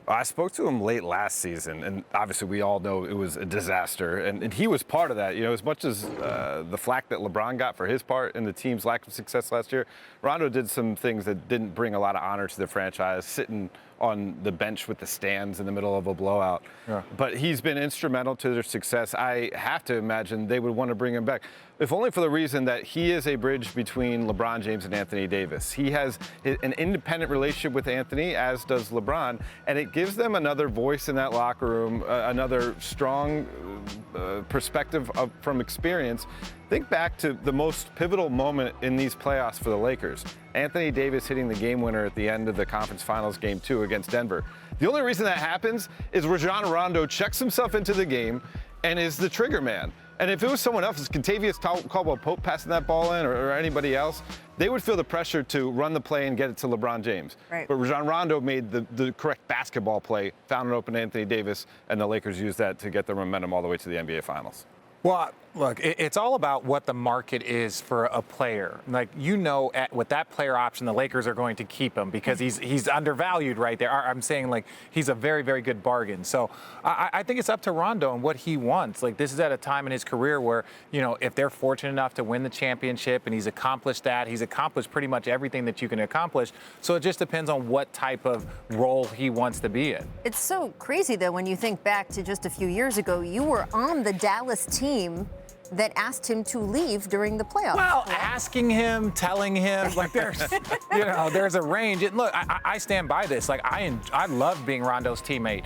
I spoke to him late last season, and obviously we all know it was a disaster, and he was part of that. You know, as much as the flack that LeBron got for his part in the team's lack of success last year, Rondo did some things that didn't bring a lot of honor to the franchise, sitting on the bench with the stands in the middle of a blowout. Yeah. But he's been instrumental to their success. I have to imagine they would want to bring him back, if only for the reason that he is a bridge between LeBron James and Anthony Davis. He has an independent relationship with Anthony, as does LeBron, and it gives them another voice in that locker room, another strong perspective from experience. Think back to the most pivotal moment in these playoffs for the Lakers. Anthony Davis hitting the game winner at the end of the conference finals game 2 against Denver. The only reason that happens is Rajon Rondo checks himself into the game and is the trigger man. And if it was someone else, Kentavious Caldwell-Pope passing that ball in or anybody else, they would feel the pressure to run the play and get it to LeBron James. Right. But Rajon Rondo made the correct basketball play, found an open Anthony Davis, and the Lakers used that to get their momentum all the way to the NBA Finals. Well, look, it's all about what the market is for a player. Like, you know, with that player option, the Lakers are going to keep him because he's undervalued right there. I'm saying, like, he's a very, very good bargain. So I think it's up to Rondo and what he wants. Like, this is at a time in his career where, you know, if they're fortunate enough to win the championship and he's accomplished that, he's accomplished pretty much everything that you can accomplish. So it just depends on what type of role he wants to be in. It's so crazy, though, when you think back to just a few years ago, you were on the Dallas team that asked him to leave during the playoffs. Well, asking him, telling him, like there's, you know, there's a range. And look, I stand by this. Like, I love being Rondo's teammate.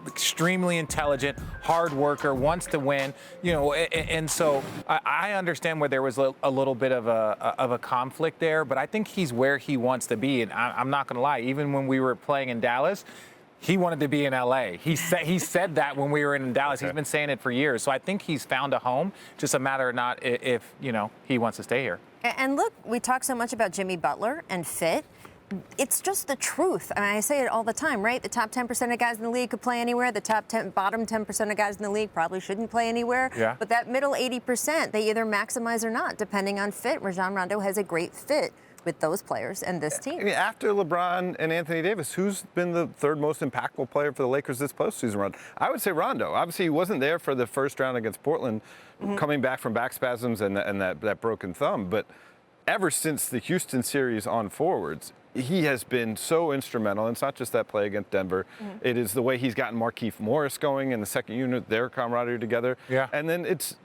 Extremely intelligent, hard worker, wants to win. You know, and so I understand where there was a little bit of a conflict there, but I think he's where he wants to be. And I'm not going to lie, even when we were playing in Dallas, he wanted to be in LA. He said that when we were in Dallas. Okay. He's been saying it for years. So I think he's found a home. Just a matter of not if, you know, he wants to stay here. And look, we talk so much about Jimmy Butler and fit. It's just the truth. I mean, I say it all the time, right? The top 10% of guys in the league could play anywhere. The bottom 10% of guys in the league probably shouldn't play anywhere. Yeah. But that middle 80%, they either maximize or not, depending on fit. Rajon Rondo has a great fit with those players and this team. I mean, after LeBron and Anthony Davis, who's been the third most impactful player for the Lakers this postseason run? I would say Rondo. Obviously, he wasn't there for the first round against Portland, coming back from back spasms and that broken thumb. But ever since the Houston series on forwards, he has been so instrumental. And it's not just that play against Denver. It is the way he's gotten Markieff Morris going in the second unit, their camaraderie together. Yeah. And then it's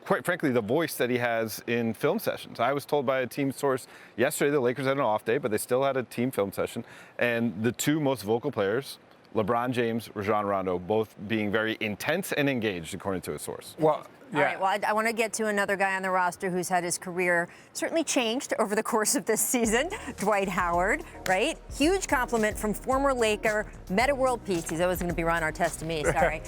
quite frankly, the voice that he has in film sessions. I was told by a team source yesterday the Lakers had an off day, but they still had a team film session. And the two most vocal players, LeBron James, Rajon Rondo, both being very intense and engaged, according to a source. Well, yeah. All right, well, I want to get to another guy on the roster who's had his career certainly changed over the course of this season, Dwight Howard, right? Huge compliment from former Laker, meta world peace. He's always going to be Ron Artest to me, sorry.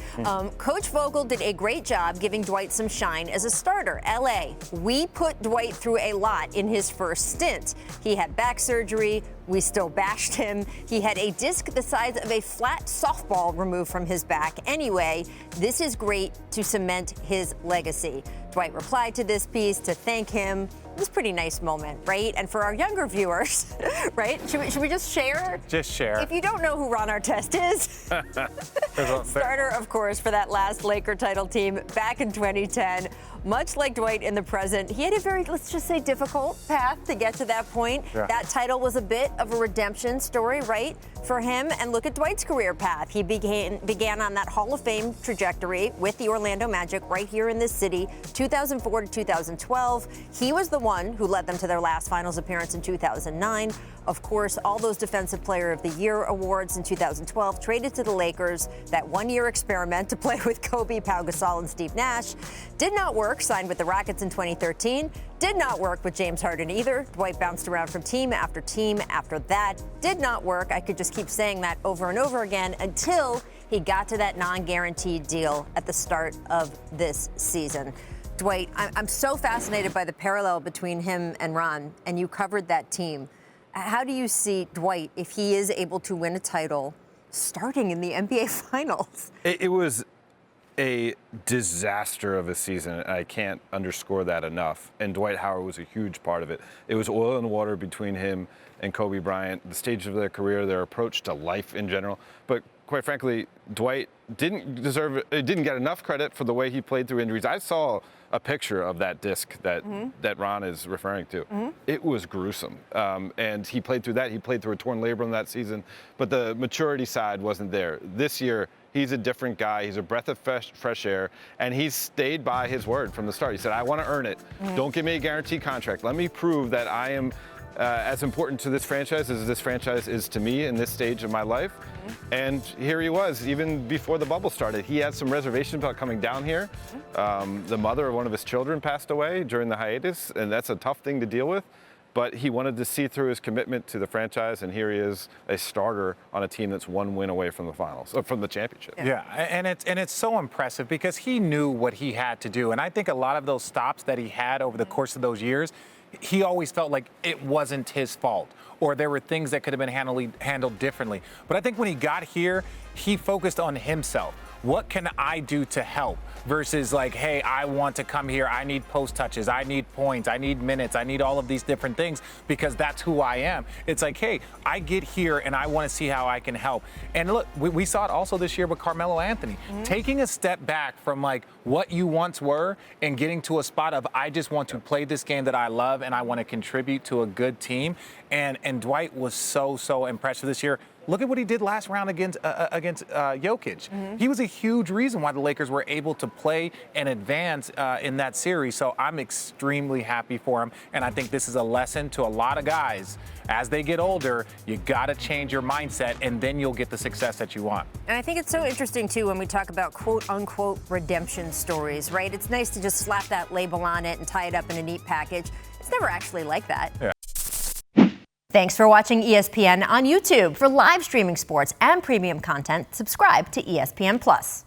Coach Vogel did a great job giving Dwight some shine as a starter. LA, we put Dwight through a lot in his first stint. He had back surgery. We still bashed him. He had a disc the size of a flat softball removed from his back. Anyway, this is great to cement his legacy. Dwight replied to this piece to thank him. It was a pretty nice moment, right? And for our younger viewers, right? Should we just share? Just share. If you don't know who Ron Artest is, starter, of course, for that last Laker title team back in 2010. Much like Dwight in the present, he had a very, let's just say, difficult path to get to that point. Yeah. That title was a bit of a redemption story, right, for him. And look at Dwight's career path. He began on that Hall of Fame trajectory with the Orlando Magic right here in this city, 2004 to 2012. He was the one who led them to their last finals appearance in 2009. Of course, all those Defensive Player of the Year awards in 2012 traded to the Lakers. That one-year experiment to play with Kobe, Pau Gasol, and Steve Nash did not work. Signed with the Rockets in 2013. Did not work with James Harden either. Dwight bounced around from team after team after that. Did not work. I could just keep saying that over and over again until he got to that non-guaranteed deal at the start of this season. Dwight, I'm so fascinated by the parallel between him and Ron, and you covered that team. How do you see Dwight, if he is able to win a title, starting in the NBA Finals? It was a disaster of a season. I can't underscore that enough. And Dwight Howard was a huge part of it. It was oil and water between him and Kobe Bryant, the stage of their career, their approach to life in general. But quite frankly, Dwight didn't get enough credit for the way he played through injuries. I saw a picture of that disc that Ron is referring to. It was gruesome. And he played through that. He played through a torn labrum that season. But the maturity side wasn't there. This year, he's a different guy. He's a breath of fresh air. And he's stayed by his word from the start. He said, I want to earn it. Don't give me a guaranteed contract. Let me prove that I am as important to this franchise as this franchise is to me in this stage of my life. And here he was, even before the bubble started. He had some reservations about coming down here. The mother of one of his children passed away during the hiatus, and that's a tough thing to deal with. But he wanted to see through his commitment to the franchise, and here he is, a starter on a team that's one win away from the finals, or from the championship. Yeah, and it's so impressive because he knew what he had to do. And I think a lot of those stops that he had over the course of those years, he always felt like it wasn't his fault, or there were things that could have been handled differently. But I think when he got here, he focused on himself. What can I do to help? Versus like, hey, I want to come here. I need post touches. I need points. I need minutes. I need all of these different things because that's who I am. It's like, hey, I get here and I want to see how I can help. And look, we saw it also this year with Carmelo Anthony. Taking a step back from like what you once were and getting to a spot of I just want to play this game that I love and I want to contribute to a good team. And Dwight was so impressive this year. Look at what he did last round against Jokic. He was a huge reason why the Lakers were able to play and advance in that series. So I'm extremely happy for him. And I think this is a lesson to a lot of guys. As they get older, you got to change your mindset, and then you'll get the success that you want. And I think it's so interesting, too, when we talk about quote-unquote redemption stories, right? It's nice to just slap that label on it and tie it up in a neat package. It's never actually like that. Yeah. Thanks for watching ESPN on YouTube. For live streaming sports and premium content, subscribe to ESPN+.